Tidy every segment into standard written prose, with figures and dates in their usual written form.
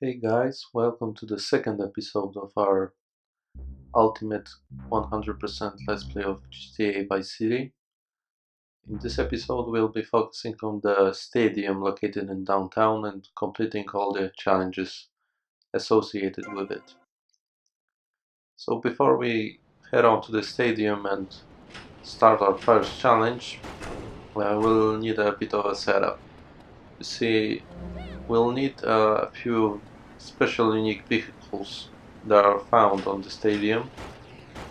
Hey guys, welcome to the second episode of our ultimate 100% Let's Play of GTA Vice City. In this episode we'll be focusing on the stadium located in downtown and completing all the challenges associated with it. So before we head on to the stadium and start our first challenge, we'll need a bit of a setup. You see, we'll need a few special unique vehicles that are found on the stadium.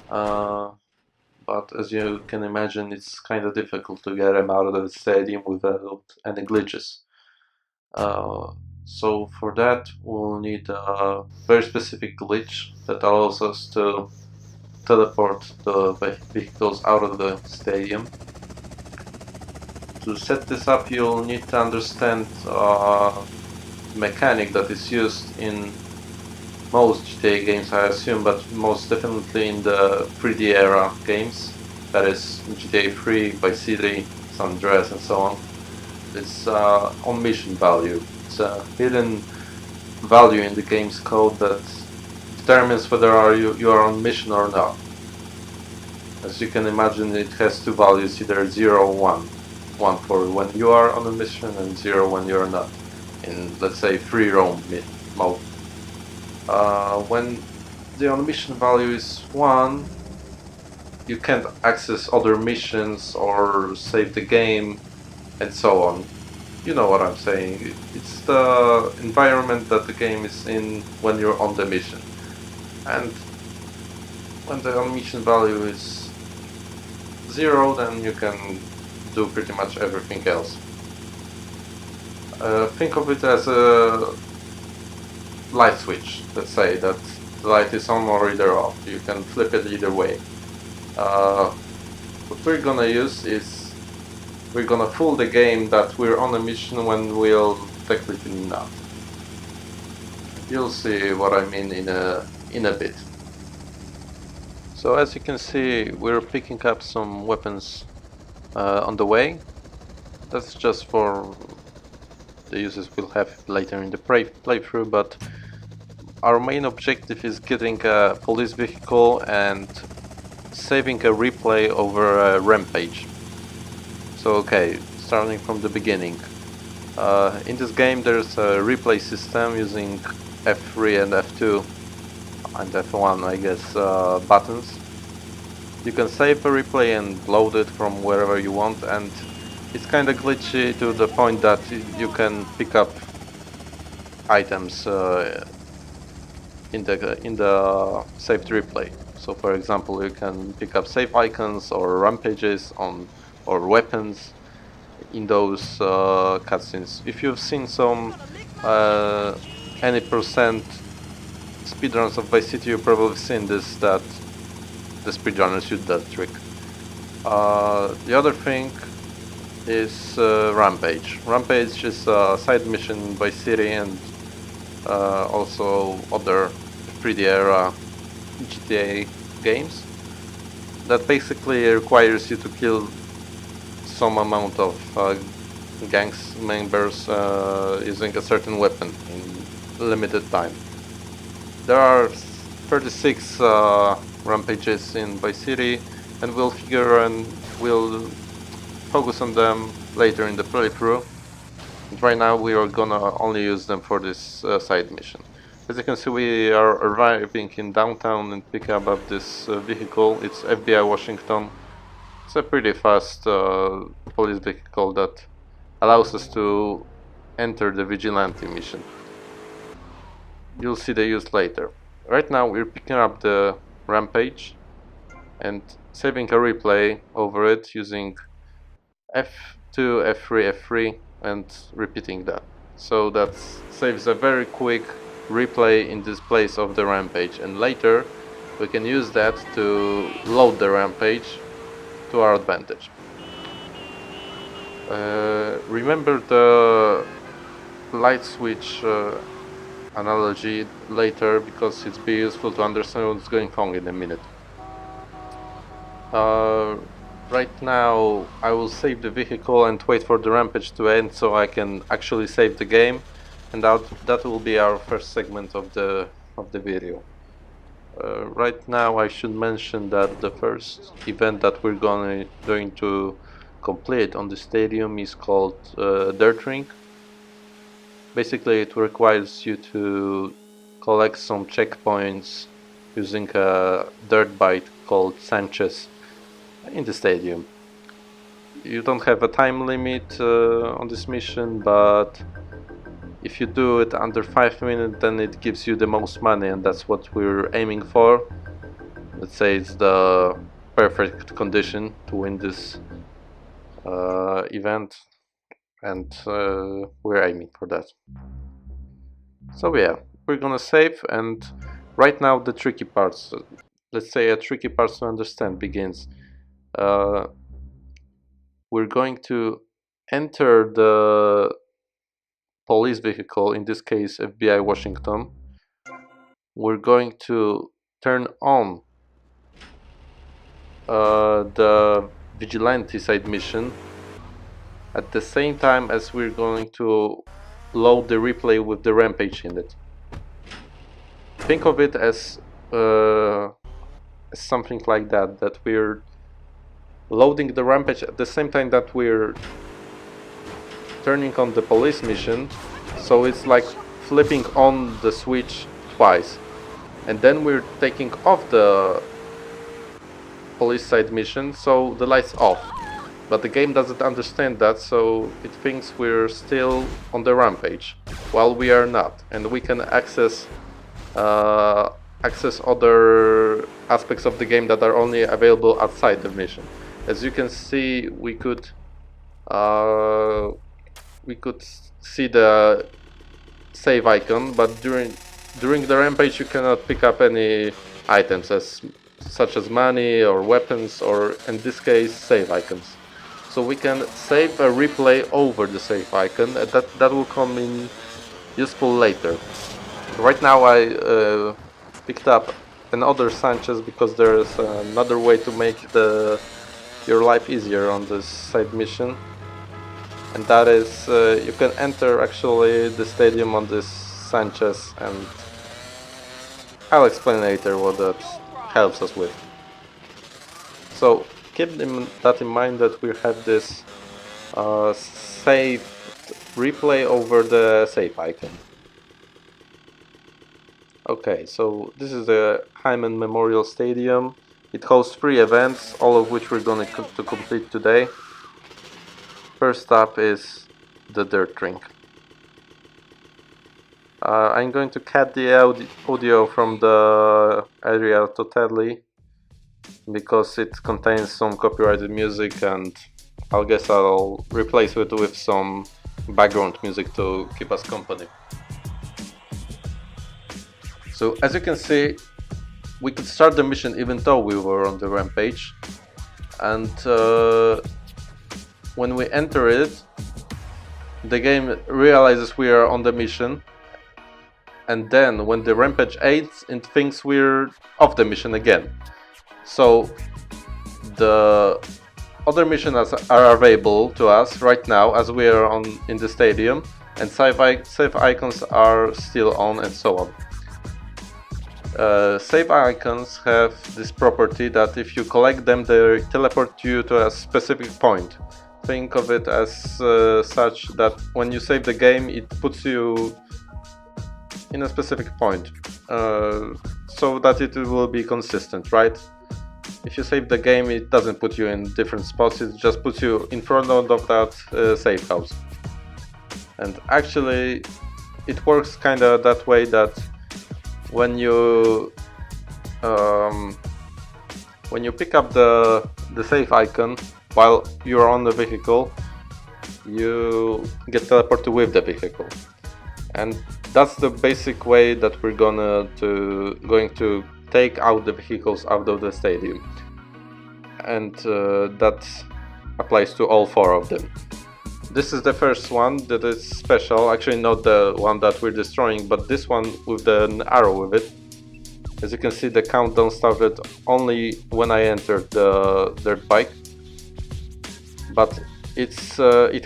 But as you can imagine, it's kind of difficult to get them out of the stadium without any glitches. Uh, so for that, we'll need a very specific glitch that allows us to teleport the vehicles out of the stadium. To set this up, you'll need to understand mechanic that is used in most GTA games, I assume, but most definitely in the 3D era games. That is GTA 3, Vice City, San Andreas, and so on. It's on mission value. It's a hidden value in the game's code that determines whether you are on mission or not. As you can imagine, it has two values, either 0 or 1. 1 for when you are on a mission and 0 when you are not, in, let's say, free roam mode. When the on mission value is 1, you can't access other missions or save the game and so on. You know what I'm saying. It's the environment that the game is in when you're on the mission. And when the on mission value is 0, then you can do pretty much everything else. Think of it as a light switch. Let's say that the light is on or either off. You can flip it either way. What we're gonna use is we're gonna fool the game that we're on a mission when we'll technically not. You'll see what I mean in a bit. So as you can see, we're picking up some weapons on the way. That's just for the uses we'll have later in the playthrough, but our main objective is getting a police vehicle and saving a replay over a rampage. So okay, starting from the beginning. In this game there's a replay system using F3 and F2 and F1, I guess, buttons. You can save a replay and load it from wherever you want, and it's kinda glitchy to the point that you can pick up items in the saved replay. So for example, you can pick up save icons or rampages or weapons in those cutscenes. If you've seen some any percent speedruns of Vice City, you've probably seen this, that the speedrunners use that trick. The other thing is Rampage. Rampage is a side mission in Vice City and also other 3D era GTA games that basically requires you to kill some amount of gangs members using a certain weapon in limited time. There are 36 rampages in Vice City, and we'll focus on them later in the playthrough. And right now we are gonna only use them for this side mission. As you can see, we are arriving in downtown and picking up this vehicle. It's FBI Washington. It's a pretty fast police vehicle that allows us to enter the vigilante mission. You'll see the use later. Right now we're picking up the rampage and saving a replay over it using F2, F3, F3 and repeating that. So that saves a very quick replay in this place of the rampage, and later we can use that to load the rampage to our advantage. Remember the light switch analogy later, because it's be useful to understand what's going on in a minute. Right now I will save the vehicle and wait for the rampage to end so I can actually save the game. and that will be our first segment of the video. Right now I should mention that the first event that we're going to complete on the stadium is called Dirt Ring. Basically it requires you to collect some checkpoints using a dirt bike called Sanchez in the stadium. You don't have a time limit on this mission, but if you do it under 5 minutes, then it gives you the most money, and that's what we're aiming for. Let's say it's the perfect condition to win this event, and we're aiming for that. So yeah, we're gonna save, and right now the tricky parts, let's say a tricky part to understand begins. We're going to enter the police vehicle, in this case FBI Washington. We're going to turn on the vigilante side mission at the same time as we're going to load the replay with the rampage in it. Think of it as something like that we're loading the rampage at the same time that we're turning on the police mission, so it's like flipping on the switch twice, and then we're taking off the police side mission, so the light's off. But the game doesn't understand that, so it thinks we're still on the rampage while we are not, and we can access other aspects of the game that are only available outside the mission. As you can see, we could see the save icon, but during the rampage you cannot pick up any items such as money or weapons, or in this case save icons. So we can save a replay over the save icon, and that will come in useful later. Right now I picked up another Sanchez because there's another way to make your life easier on this side mission, and that is you can enter actually the stadium on this Sanchez, and I'll explain later what that helps us with. So keep that in mind, that we have this save replay over the save icon. Okay, so this is the Hyman Memorial Stadium. It hosts 3 events, all of which we're going to complete today. First up is the Dirt Ring. I'm going to cut the audio from the area totally because it contains some copyrighted music, and I guess I'll replace it with some background music to keep us company. So as you can see, we could start the mission even though we were on the rampage, and when we enter it, the game realizes we are on the mission, and then when the rampage ends, it thinks we're off the mission again. So the other missions are available to us right now as we are in the stadium, and save icons are still on, and so on. Save icons have this property that if you collect them, they teleport you to a specific point. Think of it as such that when you save the game, it puts you in a specific point, so that it will be consistent, right? If you save the game, it doesn't put you in different spots, it just puts you in front of that safe house. And actually it works kinda that way, that when you pick up the save icon while you're on the vehicle, you get teleported with the vehicle, and that's the basic way that we're going to take out the vehicles out of the stadium, and that applies to all 4 of them. This is the first one that is special, actually not the one that we're destroying, but this one with the arrow with it. As you can see, the countdown started only when I entered the dirt bike, but it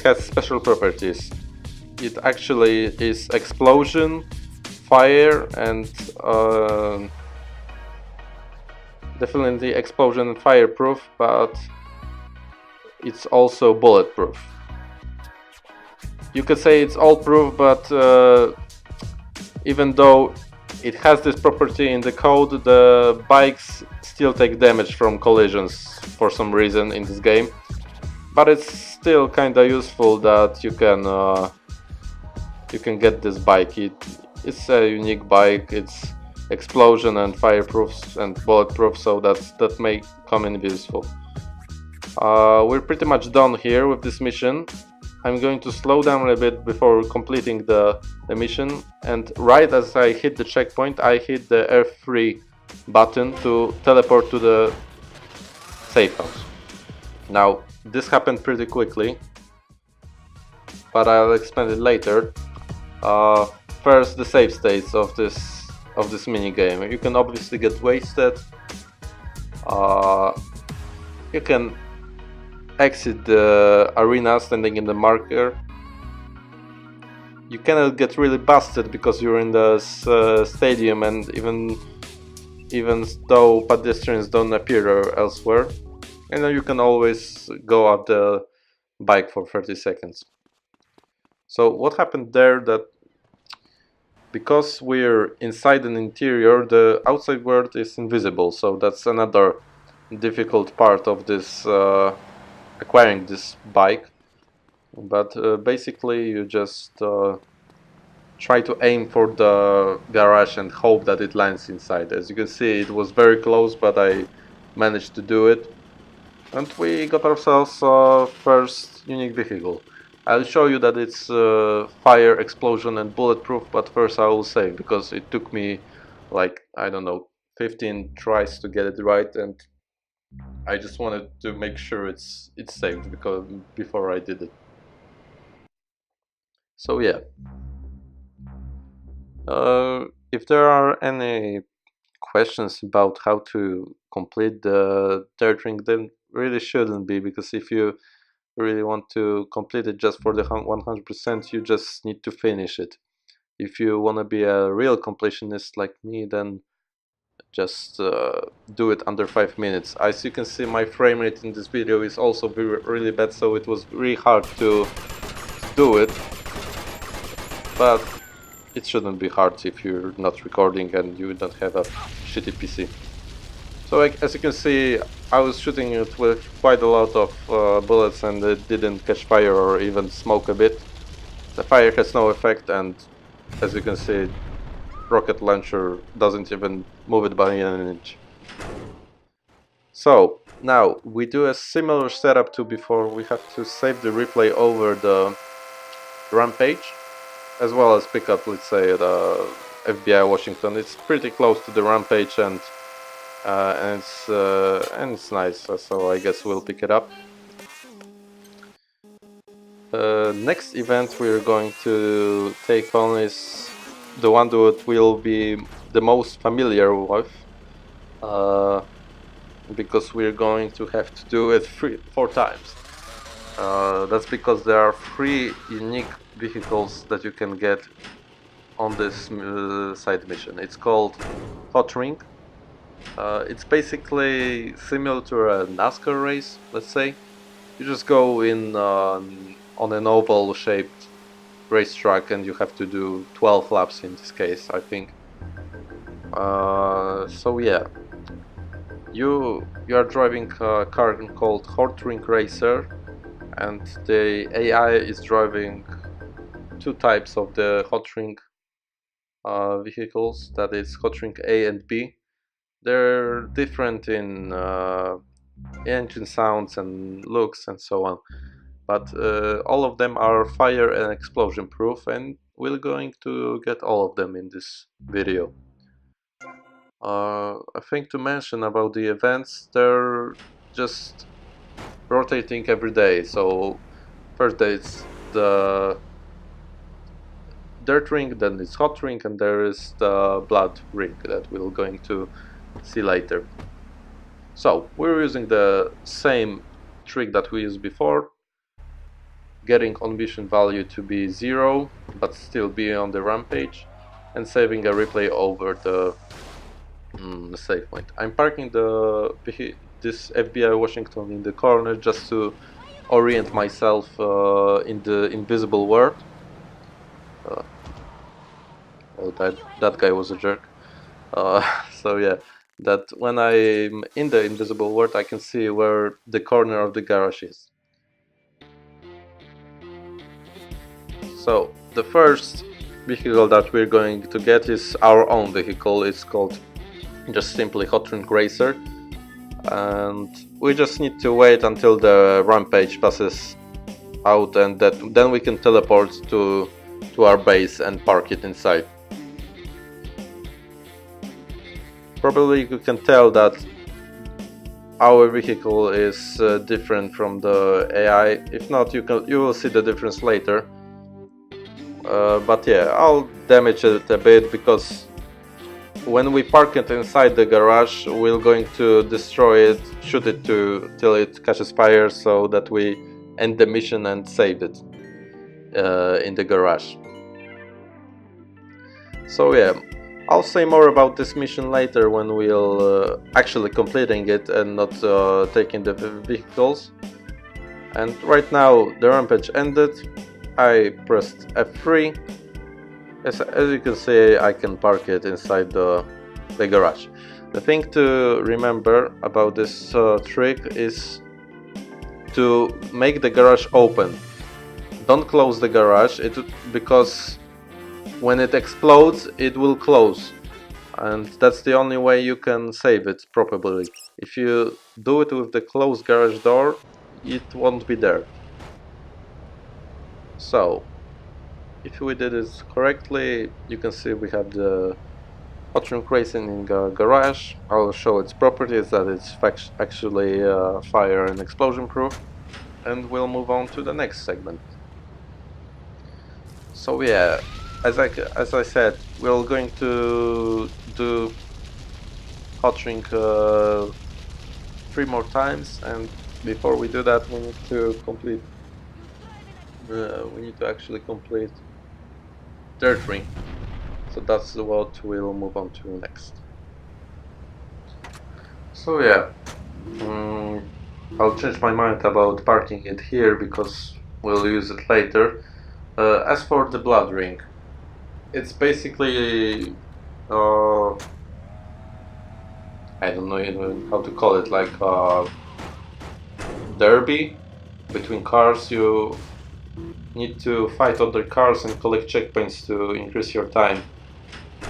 has special properties. it actually is explosion, fire, and definitely explosion and fireproof, but it's also bulletproof. You could say it's all proof, but even though it has this property in the code, the bikes still take damage from collisions for some reason in this game. But it's still kinda useful that you can get this bike. It's a unique bike. It's explosion and fireproof and bulletproof, so that may come in useful. We're pretty much done here with this mission. I'm going to slow down a bit before completing the mission, and right as I hit the checkpoint, I hit the F3 button to teleport to the safe house. Now, this happened pretty quickly, but I'll explain it later. First, the save states of this mini game. You can obviously get wasted. You can exit the arena standing in the marker. You cannot get really busted because you're in the stadium, and even though pedestrians don't appear elsewhere, you can always go up the bike for 30 seconds. So what happened there, that because we're inside an interior, the outside world is invisible, so that's another difficult part of this acquiring this bike. But basically you just try to aim for the garage and hope that it lands inside. As you can see, it was very close, but I managed to do it, and we got ourselves first unique vehicle. I'll show you that it's fire, explosion and bulletproof, but first I will save, because it took me like, I don't know, 15 tries to get it right, and I just wanted to make sure it's saved before I did it. So yeah, if there are any questions about how to complete the third ring, then really shouldn't be, because if you really want to complete it just for the 100%, you just need to finish it. If you want to be a real completionist like me, then just do it under 5 minutes. As you can see, my frame rate in this video is also really bad, so it was really hard to do it, but it shouldn't be hard if you're not recording and you don't have a shitty PC. So as you can see, I was shooting it with quite a lot of bullets, and it didn't catch fire or even smoke a bit. The fire has no effect, and as you can see, rocket launcher doesn't even move it by an inch. So now we do a similar setup to before. We have to save the replay over the rampage, as well as pick up, let's say, the FBI Washington. It's pretty close to the rampage, and it's nice, so I guess we'll pick it up. Next event we're going to take on is the one that we'll be the most familiar with, because we're going to have to do it 4 times. That's because there are 3 unique vehicles that you can get on this side mission. It's called Hot Ring. It's basically similar to a NASCAR race, let's say. You just go in on an oval shaped racetrack, and you have to do 12 laps in this case, I think. So yeah, you are driving a car called Hot Ring Racer, and the AI is driving 2 types of the Hot Ring vehicles, that is Hot Ring A and B. They're different in engine sounds and looks and so on, but all of them are fire and explosion proof, and we're going to get all of them in this video. A thing to mention about the events, they're just rotating every day. So first day it's the dirt ring, then it's hot ring, and there is the blood ring that we're going to see later. So we're using the same trick that we used before. getting on mission value to be 0 but still be on the rampage, and saving a replay over the save point. I'm parking this FBI Washington in the corner just to orient myself in the invisible world. Oh, that guy was a jerk. So yeah, that when I'm in the invisible world, I can see where the corner of the garage is. So the first vehicle that we're going to get is our own vehicle. It's called just simply Hot Rink Racer, and we just need to wait until the rampage passes out, and then we can teleport to our base and park it inside. Probably you can tell that our vehicle is different from the AI. If not, you will see the difference later. But yeah, I'll damage it a bit because when we park it inside the garage, we're going to destroy it, shoot it till it catches fire, so that we end the mission and save it in the garage. So yeah, I'll say more about this mission later when we'll actually completing it and not taking the vehicles. And right now the rampage ended. I pressed F3. As you can see, I can park it inside the garage. The thing to remember about this trick is to make the garage open. Don't close the garage, because when it explodes, it will close. And that's the only way you can save it properly. If you do it with the closed garage door, it won't be there. So, if we did it correctly, you can see we have the Hot Rink Racing in the garage. I'll show its properties, that it's actually fire and explosion proof, and we'll move on to the next segment. So yeah, as I said, we're going to do Hot Rink 3 more times, and before we do that, we need to complete. We need to actually complete Dirt Rink. So that's what we'll move on to next. So yeah, I'll change my mind about parking it here because we'll use it later. As for the Blood Ring, it's basically I don't know even how to call it, like a derby between cars. You need to fight other cars and collect checkpoints to increase your time.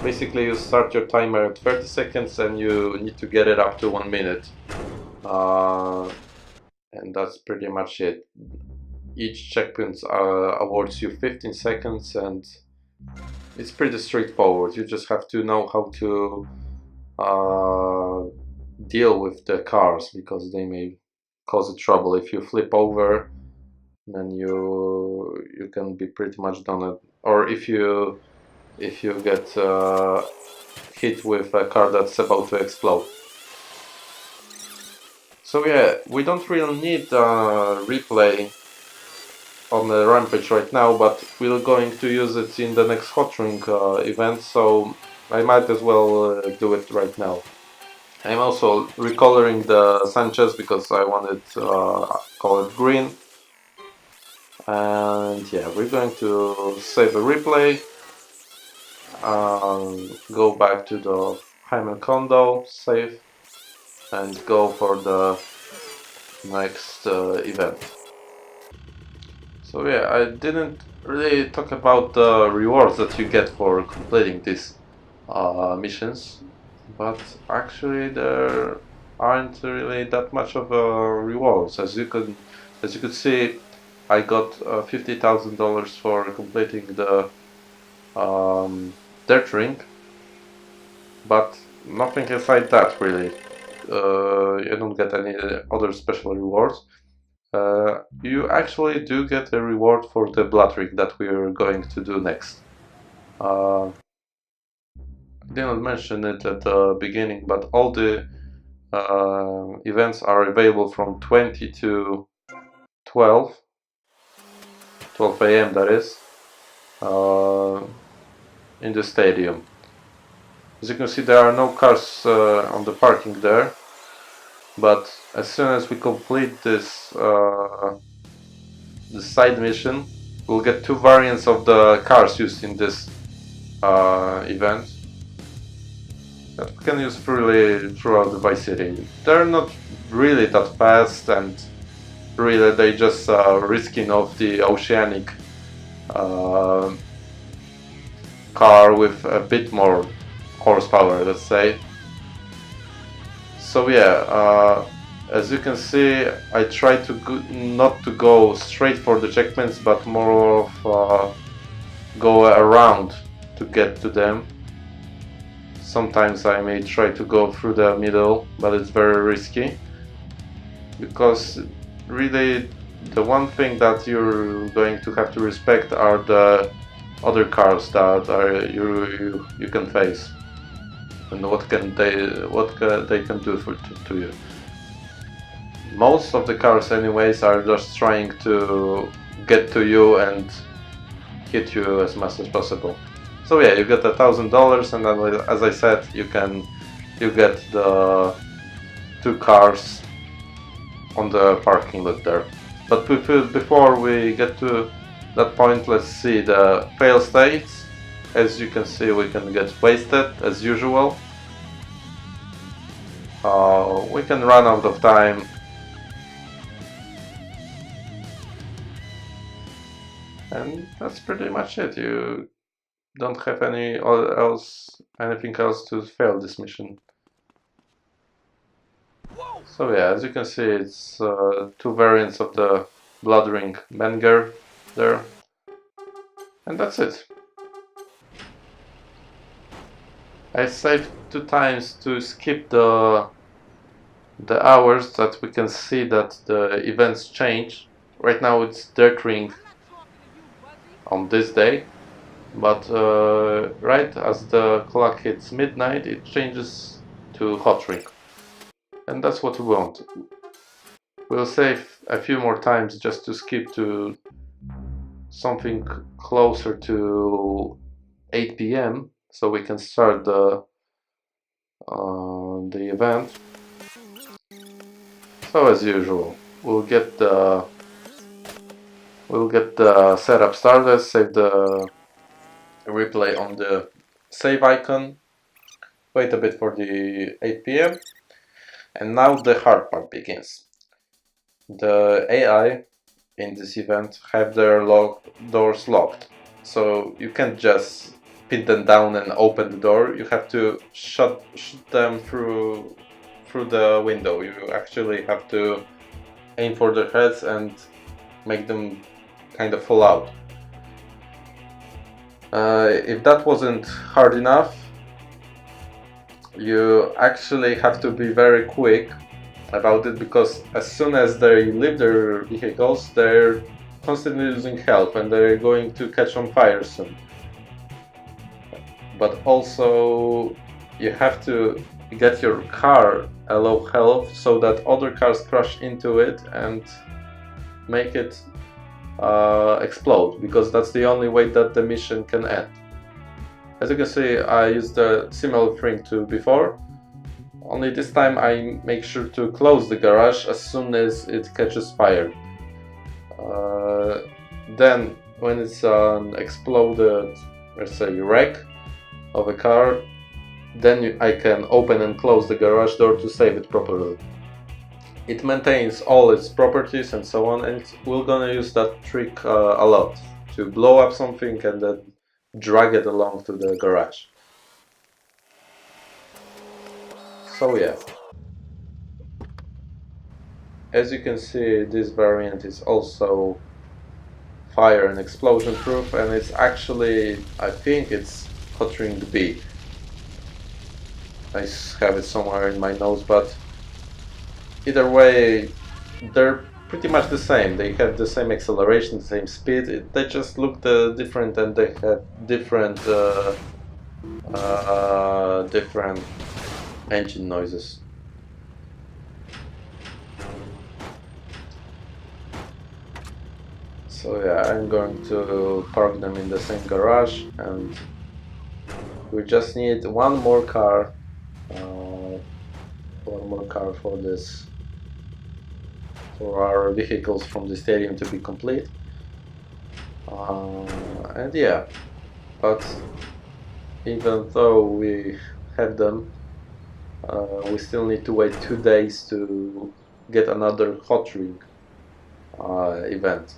Basically, you start your timer at 30 seconds and you need to get it up to 1 minute. And that's pretty much it. Each checkpoint awards you 15 seconds, and it's pretty straightforward. You just have to know how to deal with the cars, because they may cause trouble. If you flip over, then you can be pretty much done. Or if you get hit with a car that's about to explode. So yeah, we don't really need a replay on the rampage right now, but we're going to use it in the next Hot Rink event, so I might as well do it right now. I'm also recoloring the Sanchez because I wanted to color it green. And yeah, we're going to save a replay, go back to the Hyman condo, save, and go for the next event. So yeah, I didn't really talk about the rewards that you get for completing these missions, but actually there aren't really that much of rewards. As you could see, I got $50,000 for completing the Dirt Ring, but nothing aside that really. You don't get any other special rewards. You actually do get a reward for the Blood Ring that we're going to do next. I didn't mention it at the beginning, but all the events are available from 20 to 12. 12 a.m. that is, in the stadium. As you can see, there are no cars on the parking there, but as soon as we complete this side mission, we'll get 2 variants of the cars used in this event that we can use freely throughout the Vice City. They're not really that fast, and really they just risking of the oceanic car with a bit more horsepower, let's say. So yeah, as you can see, I try to not to go straight for the checkpoints, but more of go around to get to them. Sometimes I may try to go through the middle, but it's very risky, because really the one thing that you're going to have to respect are the other cars that are you can face, and what they can do to you. Most of the cars anyways are just trying to get to you and hit you as much as possible. So yeah, you get $1,000, and then, as I said, you get the 2 cars on the parking lot there. But before we get to that point, let's see the fail states. As you can see, we can get wasted as usual. We can run out of time. And that's pretty much it. You don't have anything else to fail this mission. So yeah, as you can see, it's 2 variants of the Blood Ring Menger there, and that's it. I saved 2 times to skip the hours that we can see that the events change. Right now it's Dirt Ring on this day, but right as the clock hits midnight, it changes to Hot Ring, and that's what we want. We'll save a few more times just to skip to something closer to 8 p.m. so we can start the event. So as usual, we'll get the setup started, save the replay on the save icon, wait a bit for the 8 p.m. and now the hard part begins. The AI in this event have their doors locked, so you can't just pin them down and open the door. You have to shut them through the window. You actually have to aim for their heads and make them kind of fall out. If that wasn't hard enough, you actually have to be very quick about it, because as soon as they leave their vehicles, they're constantly losing health and they're going to catch on fire soon. But also you have to get your car a low health so that other cars crash into it and make it explode, because that's the only way that the mission can end. As you can see, I used a similar thing to before, only this time I make sure to close the garage as soon as it catches fire. Then when it's an exploded, let's say, wreck of a car, then I can open and close the garage door to save it properly. It maintains all its properties and so on, and we're gonna use that trick a lot, to blow up something and then drag it along to the garage. So yeah, as you can see, this variant is also fire and explosion proof, and it's actually, I think it's Hot Ring B. I have it somewhere in my notes, but either way, they're pretty much the same. They have the same acceleration, the same speed. They just look different, and they have different different engine noises. So yeah, I'm going to park them in the same garage, and we just need one more car for this, for our vehicles from the stadium to be complete. And yeah, but even though we have them, we still need to wait 2 days to get another hot ring event.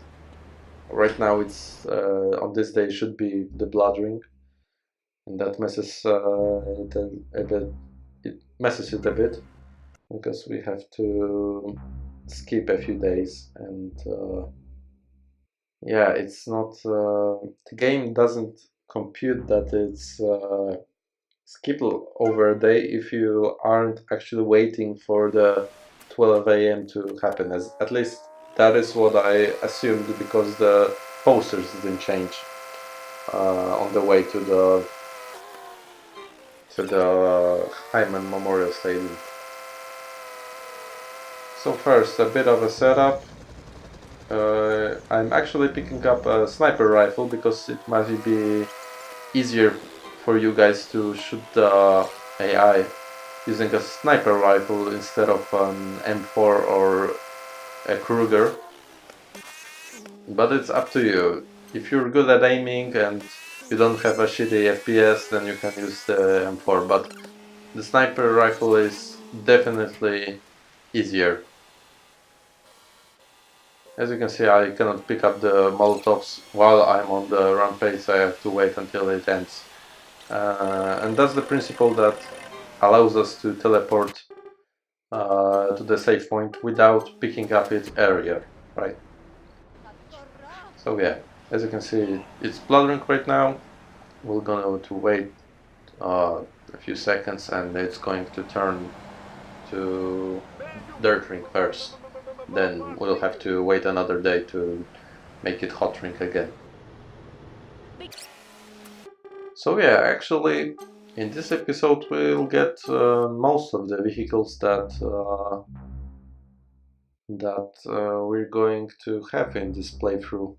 Right now it's on this day should be the blood ring, and that messes it messes it a bit, because we have to skip a few days, and yeah, it's not the game doesn't compute that it's skippable over a day if you aren't actually waiting for the 12 a.m. to happen. As at least that is what I assumed, because the posters didn't change on the way to the Hyman Memorial Stadium. So first, a bit of a setup. I'm actually picking up a sniper rifle because it might be easier for you guys to shoot the AI using a sniper rifle instead of an M4 or a Kruger. But it's up to you. If you're good at aiming and you don't have a shitty FPS, then you can use the M4, but the sniper rifle is definitely easier. As you can see, I cannot pick up the Molotovs while I'm on the rampage, so I have to wait until it ends. And that's the principle that allows us to teleport to the save point without picking up it earlier, right? So yeah, as you can see, it's bloodring right now. We're gonna to wait a few seconds, and it's going to turn to dirt ring first. Then we'll have to wait another day to make it hot ring again. So yeah, actually, in this episode we'll get most of the vehicles that we're going to have in this playthrough.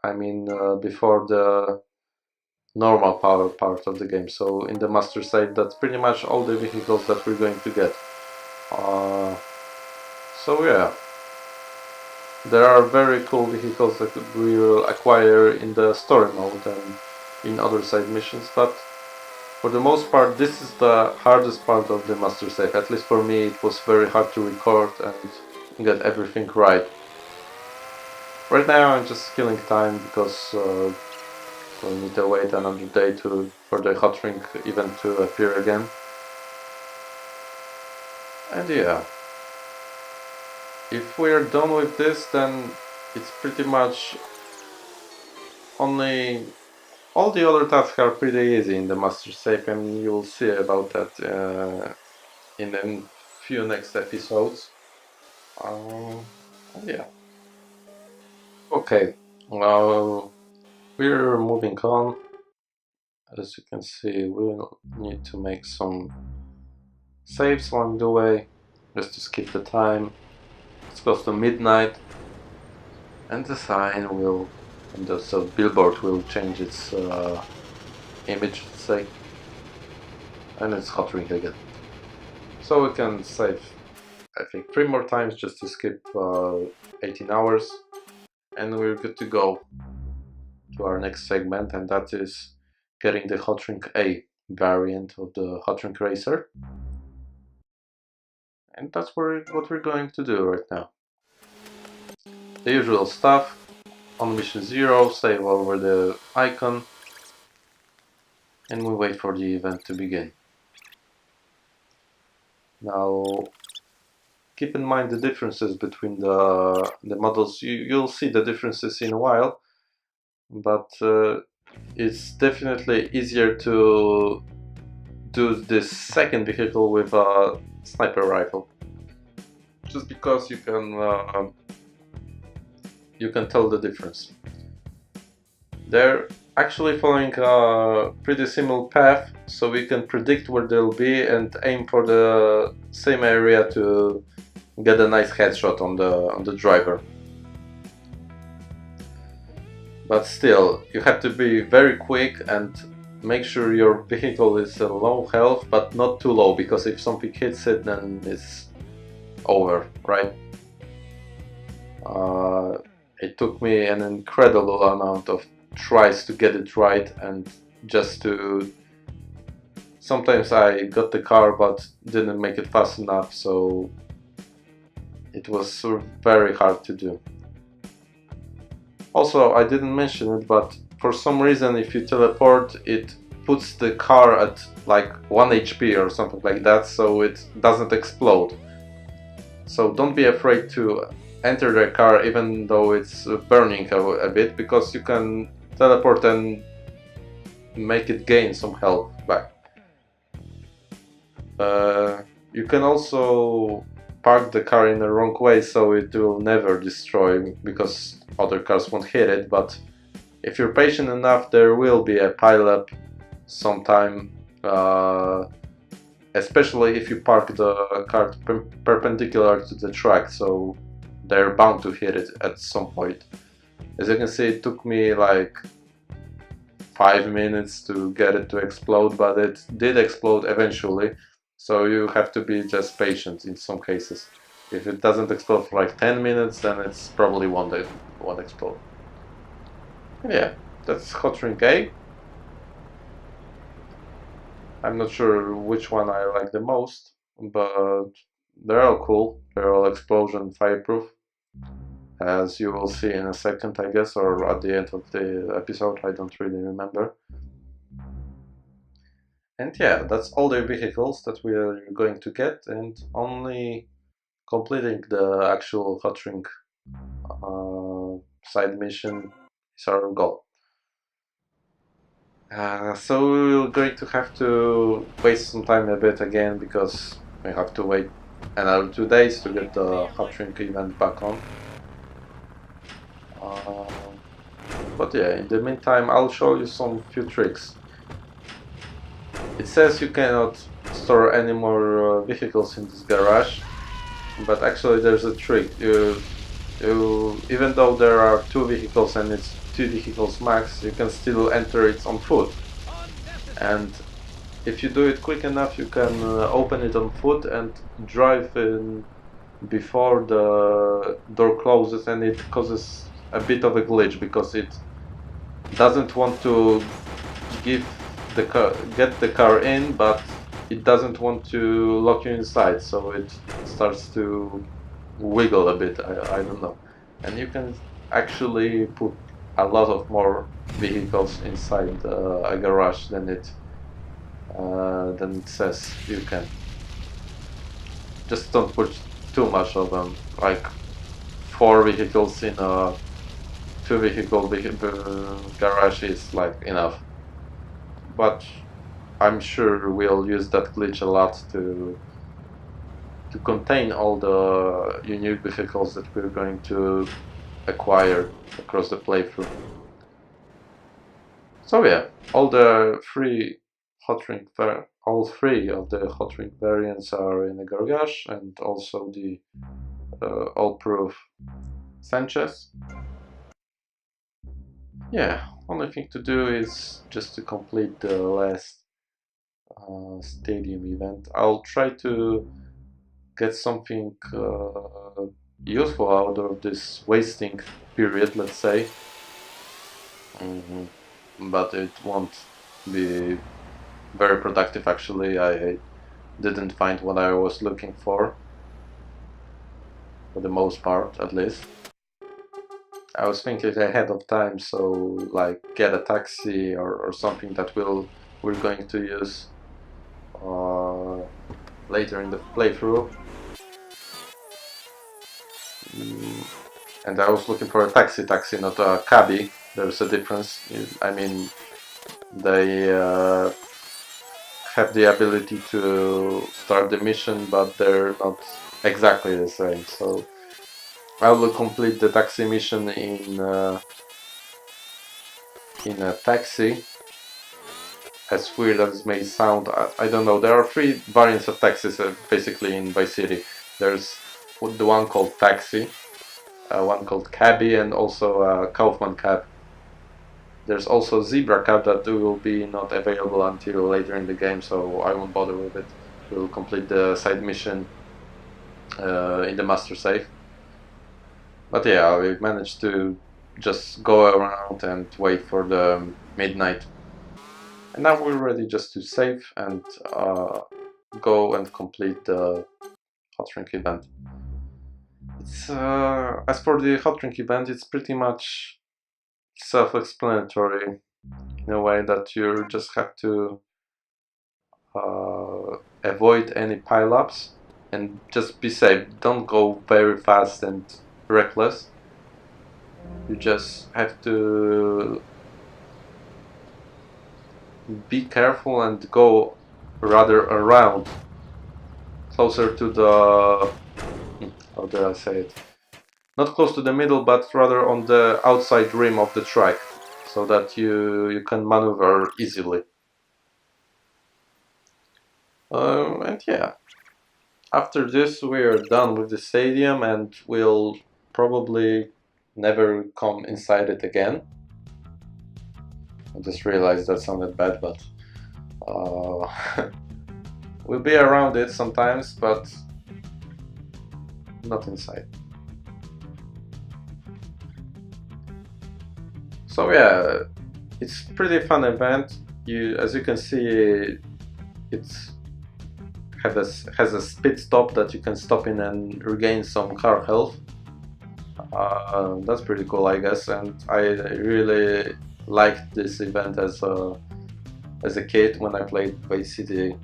I mean, before the normal power part of the game. So in the master save, that's pretty much all the vehicles that we're going to get. So yeah, there are very cool vehicles that we will acquire in the story mode and in other side missions, but for the most part this is the hardest part of the master save. At least for me it was very hard to record and get everything right. Right now I'm just killing time because we'll need to wait another day for the hot ring event to appear again. And yeah, if we're done with this, then it's pretty much only all the other tasks are pretty easy in the master save, and you'll see about that in a few next episodes. Yeah. Okay. Well, we're moving on. As you can see, we'll need to make some saves along the way, just to skip the time. It's close to midnight, and the sign will, and the billboard will change its image, let's say, and it's hot ring again. So we can save, I think, 3 more times just to skip 18 hours, and we're good to go to our next segment, and that is getting the hot ring A variant of the hot ring racer. And that's what we're going to do right now. The usual stuff. On mission 0, save over the icon, and we wait for the event to begin. Now, keep in mind the differences between the models. You'll see the differences in a while, but it's definitely easier to do this second vehicle with a sniper rifle, just because you can tell the difference. They're actually following a pretty similar path, so we can predict where they'll be and aim for the same area to get a nice headshot on the driver. But still, you have to be very quick and make sure your vehicle is in low health, but not too low, because if something hits it, then it's over, right? It took me an incredible amount of tries to get it right, and just to... Sometimes I got the car but didn't make it fast enough, so it was very hard to do. Also, I didn't mention it, but for some reason if you teleport, it puts the car at like 1 HP or something like that, so it doesn't explode. So don't be afraid to enter the car even though it's burning a bit, because you can teleport and make it gain some health back. You can also park the car in the wrong way, so it will never destroy, because other cars won't hit it, but if you're patient enough, there will be a pileup sometime, especially if you park the car perpendicular to the track, so they're bound to hit it at some point. As you can see, it took me like 5 minutes to get it to explode, but it did explode eventually. So you have to be just patient in some cases. If it doesn't explode for like 10 minutes, then it's probably won't explode. Yeah, that's Hot Ring A. I'm not sure which one I like the most, but they're all cool. They're all explosion fireproof, as you will see in a second, I guess, or at the end of the episode. I don't really remember. And yeah, that's all the vehicles that we are going to get, and only completing the actual Hot Ring side mission is our goal. So we're going to have to waste some time a bit again, because we have to wait another 2 days to get the Hot Ring event back on. But yeah, in the meantime, I'll show you some few tricks. It says you cannot store any more vehicles in this garage, but actually there's a trick. Even though there are 2 vehicles and it's 2 vehicles max, you can still enter it on foot. And if you do it quick enough, you can open it on foot and drive in before the door closes, and it causes a bit of a glitch, because it doesn't want to get the car in, but it doesn't want to lock you inside, so it starts to wiggle a bit. I don't know. And you can actually put a lot of more vehicles inside a garage than it says you can. Just don't put too much of them, like 4 vehicles in a 2 vehicle garage is like enough. But I'm sure we'll use that glitch a lot to contain all the unique vehicles that we're going to acquire across the playthrough. So yeah, all 3 of the Hot Ring variants are in the garage, and also the all-proof Sanchez. Yeah, only thing to do is just to complete the last stadium event. I'll try to get something useful out of this wasting period, let's say. But it won't be very productive actually. I didn't find what I was looking for the most part, at least. I was thinking ahead of time, so like get a taxi or something that we're going to use later in the playthrough. And I was looking for a taxi, not a cabbie. There's a difference. I mean, they have the ability to start the mission, but they're not exactly the same. So I will complete the taxi mission in a taxi. As weird as it may sound, I don't know. There are 3 variants of taxis basically in Vice City. There's the one called taxi, one called cabbie, and also a Kaufman cab. There's also Zebra Cup that will be not available until later in the game, so I won't bother with it. We'll complete the side mission in the master save. But yeah, we managed to just go around and wait for the midnight. And now we're ready just to save and go and complete the hot drink event. It's as for the hot drink event, it's pretty much self-explanatory in a way that you just have to avoid any pile-ups and just be safe. Don't go very fast and reckless. You just have to be careful and go rather around, closer to the, how did I say it? Not close to the middle, but rather on the outside rim of the track, so that you can maneuver easily. And yeah, after this we are done with the stadium and we'll probably never come inside it again. I just realized that sounded bad, but we'll be around it sometimes, but not inside. So yeah, it's pretty fun event. As you can see, it has a pit stop that you can stop in and regain some car health. That's pretty cool, I guess, and I really liked this event as a kid when I played Vice City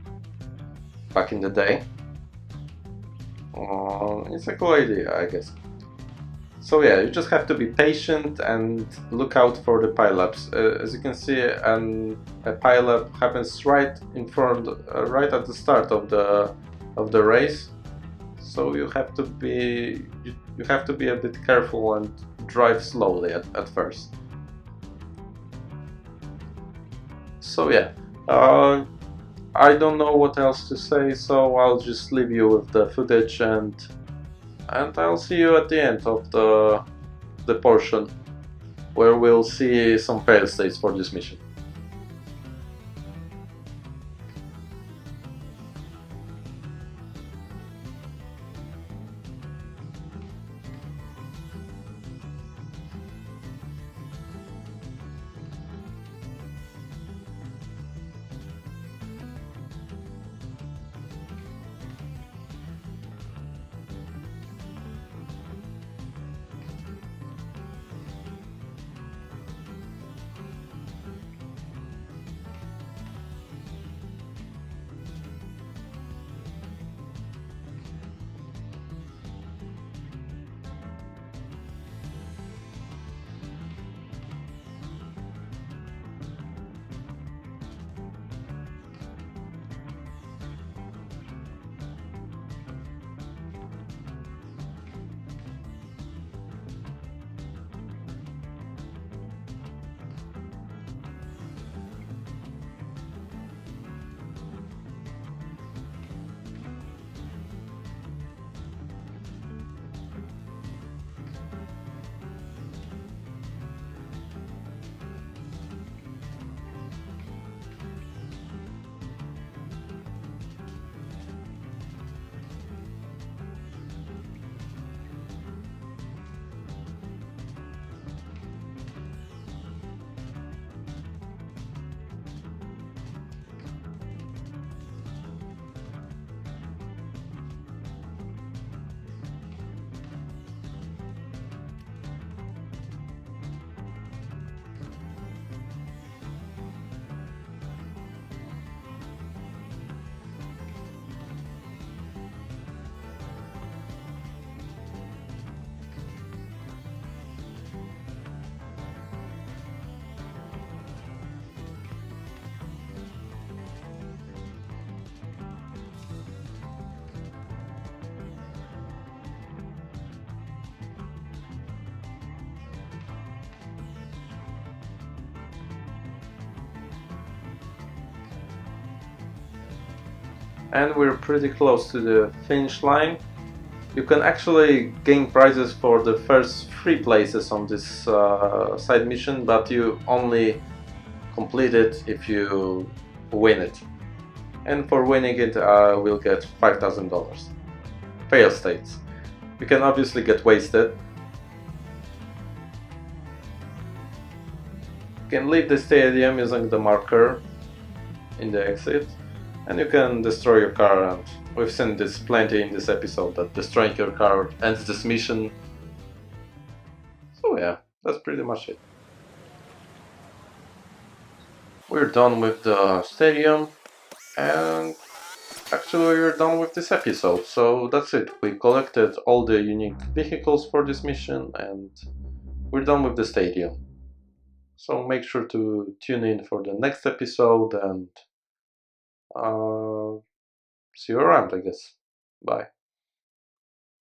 back in the day. It's a cool idea, I guess. So yeah, you just have to be patient and look out for the pileups. As you can see, a pileup happens right in front, right at the start of the race. So you have to be a bit careful and drive slowly at first. So yeah, I don't know what else to say, so I'll just leave you with the footage and I'll see you at the end of the portion where we'll see some fail states for this mission. And we're pretty close to the finish line. You can actually gain prizes for the first 3 places on this side mission, but you only complete it if you win it. And for winning it, we'll get $5,000. Fail states. You can obviously get wasted. You can leave the stadium using the marker in the exit, and you can destroy your car, and we've seen this plenty in this episode, that destroying your car ends this mission. So yeah, that's pretty much it. We're done with the stadium, and actually we're done with this episode, so that's it. We collected all the unique vehicles for this mission, and we're done with the stadium. So make sure to tune in for the next episode, and uh, see you around, I guess. Bye.